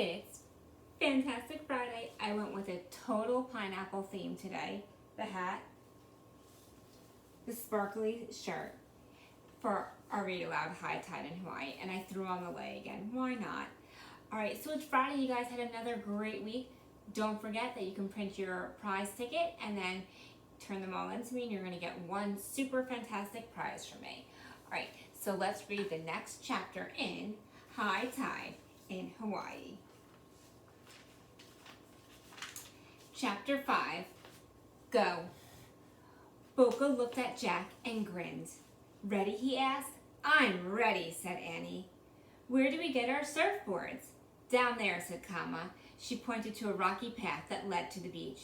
It's Fantastic Friday. I went with a total pineapple theme today. The hat, the sparkly shirt for our read aloud high tide in Hawaii, and I threw on the lei again. Why not? Alright, so it's Friday. You guys had another great week. Don't forget that you can print your prize ticket and then turn them all into me, and you're going to get one super fantastic prize from me. Alright, so let's read the next chapter in High Tide in Hawaii. Chapter 5, Go. Boca looked at Jack and grinned. Ready, he asked. I'm ready, said Annie. Where do we get our surfboards? Down there, said Kama. She pointed to a rocky path that led to the beach.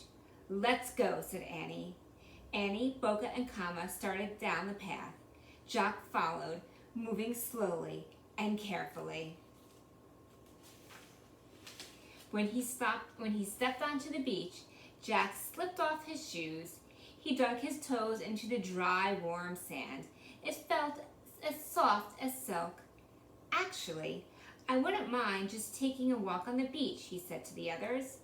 Let's go, said Annie. Annie, Boca, and Kama started down the path. Jack followed, moving slowly and carefully. When he stepped onto the beach, Jack slipped off his shoes. He dug his toes into the dry, warm sand. It felt as soft as silk. Actually, I wouldn't mind just taking a walk on the beach, he said to the others.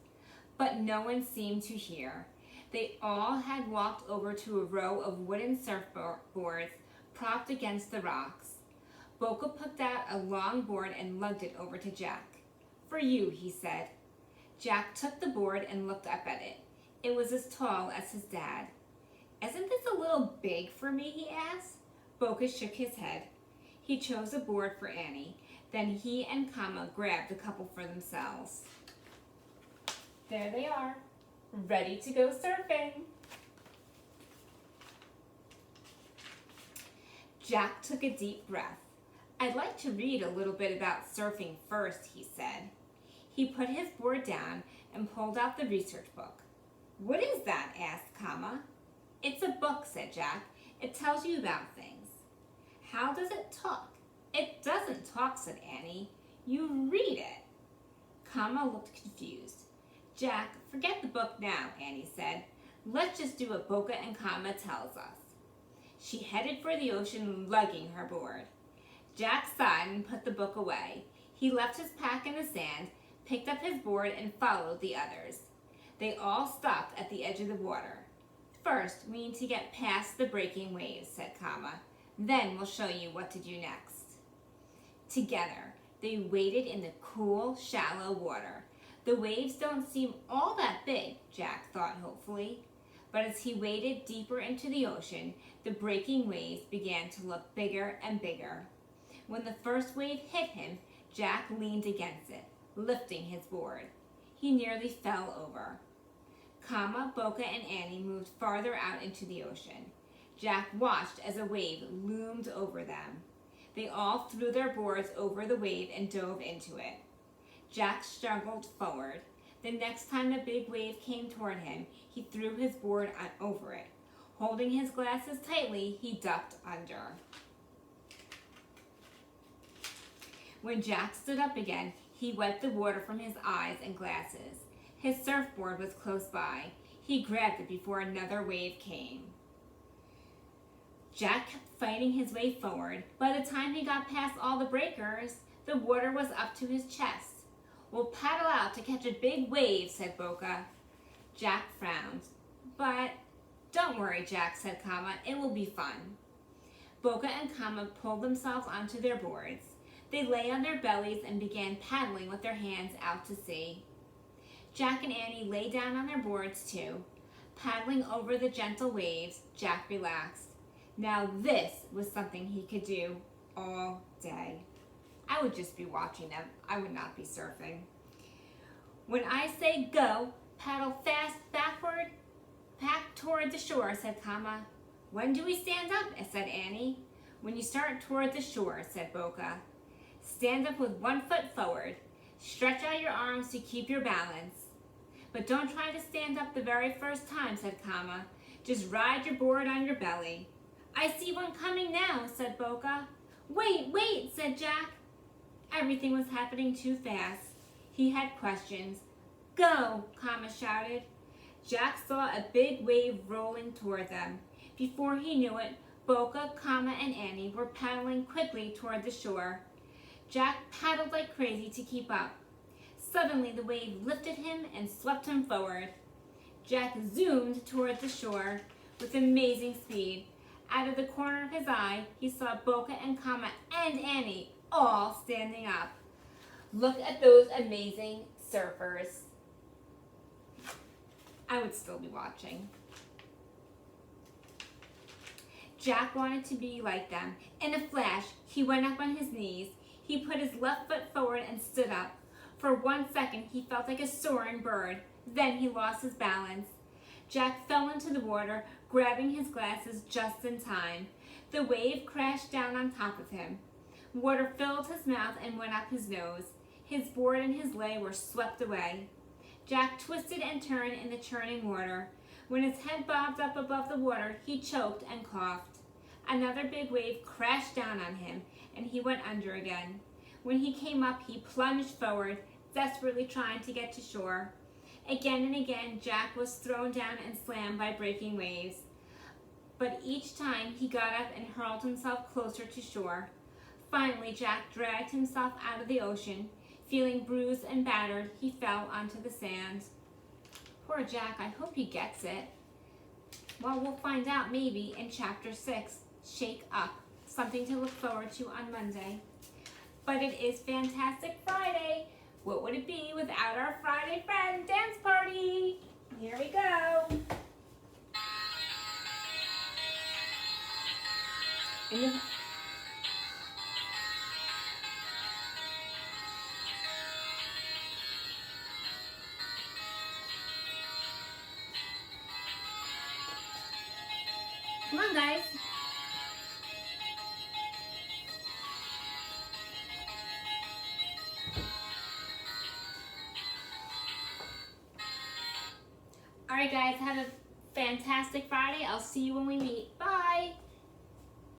But no one seemed to hear. They all had walked over to a row of wooden surfboards propped against the rocks. Boca picked out a long board and lugged it over to Jack. For you, he said. Jack took the board and looked up at it. It was as tall as his dad. Isn't this a little big for me, he asked. Boca shook his head. He chose a board for Annie. Then he and Kama grabbed a couple for themselves. There they are, ready to go surfing. Jack took a deep breath. I'd like to read a little bit about surfing first, he said. He put his board down and pulled out the research book. What is that? Asked Kama. It's a book, said Jack. It tells you about things. How does it talk? It doesn't talk, said Annie. You read it. Kama looked confused. Jack, forget the book now, Annie said. Let's just do what Boca and Kama tells us. She headed for the ocean, lugging her board. Jack sighed and put the book away. He left his pack in the sand, picked up his board, and followed the others. They all stopped at the edge of the water. First, we need to get past the breaking waves, said Kama. Then we'll show you what to do next. Together, they waded in the cool, shallow water. The waves don't seem all that big, Jack thought hopefully. But as he waded deeper into the ocean, the breaking waves began to look bigger and bigger. When the first wave hit him, Jack leaned against it, lifting his board. He nearly fell over. Kama, Boca, and Annie moved farther out into the ocean. Jack watched as a wave loomed over them. They all threw their boards over the wave and dove into it. Jack struggled forward. The next time the big wave came toward him, he threw his board over it. Holding his glasses tightly, he ducked under. When Jack stood up again, he wiped the water from his eyes and glasses. His surfboard was close by. He grabbed it before another wave came. Jack kept fighting his way forward. By the time he got past all the breakers, the water was up to his chest. We'll paddle out to catch a big wave, said Boca. Jack frowned. But don't worry, Jack, said Kama. It will be fun. Boca and Kama pulled themselves onto their boards. They lay on their bellies and began paddling with their hands out to sea. Jack and Annie lay down on their boards too. Paddling over the gentle waves, Jack relaxed. Now this was something he could do all day. I would just be watching them. I would not be surfing. When I say go, paddle fast backward, back toward the shore, said Kama. When do we stand up? Said Annie. When you start toward the shore, said Boca. Stand up with one foot forward. Stretch out your arms to keep your balance. But don't try to stand up the very first time, said Kama. Just ride your board on your belly. I see one coming now, said Boca. Wait, said Jack. Everything was happening too fast. He had questions. Go, Kama shouted. Jack saw a big wave rolling toward them. Before he knew it, Boca, Kama, and Annie were paddling quickly toward the shore. Jack paddled like crazy to keep up. Suddenly, the wave lifted him and swept him forward. Jack zoomed toward the shore with amazing speed. Out of the corner of his eye, he saw Boca and Kama and Annie all standing up. Look at those amazing surfers. I would still be watching. Jack wanted to be like them. In a flash, he went up on his knees. He put his left foot forward and stood up. For 1 second, he felt like a soaring bird. Then he lost his balance. Jack fell into the water, grabbing his glasses just in time. The wave crashed down on top of him. Water filled his mouth and went up his nose. His board and his lei were swept away. Jack twisted and turned in the churning water. When his head bobbed up above the water, he choked and coughed. Another big wave crashed down on him, and he went under again. When he came up, he plunged forward, desperately trying to get to shore. Again and again, Jack was thrown down and slammed by breaking waves. But each time, he got up and hurled himself closer to shore. Finally, Jack dragged himself out of the ocean. Feeling bruised and battered, he fell onto the sand. Poor Jack, I hope he gets it. Well, we'll find out maybe in Chapter 6, Shake Up. Something to look forward to on Monday. But it is Fantastic Friday. What would it be without our Friday Friend dance party? Here we go. Come on, guys. All right, guys, have a fantastic Friday. I'll see you when we meet.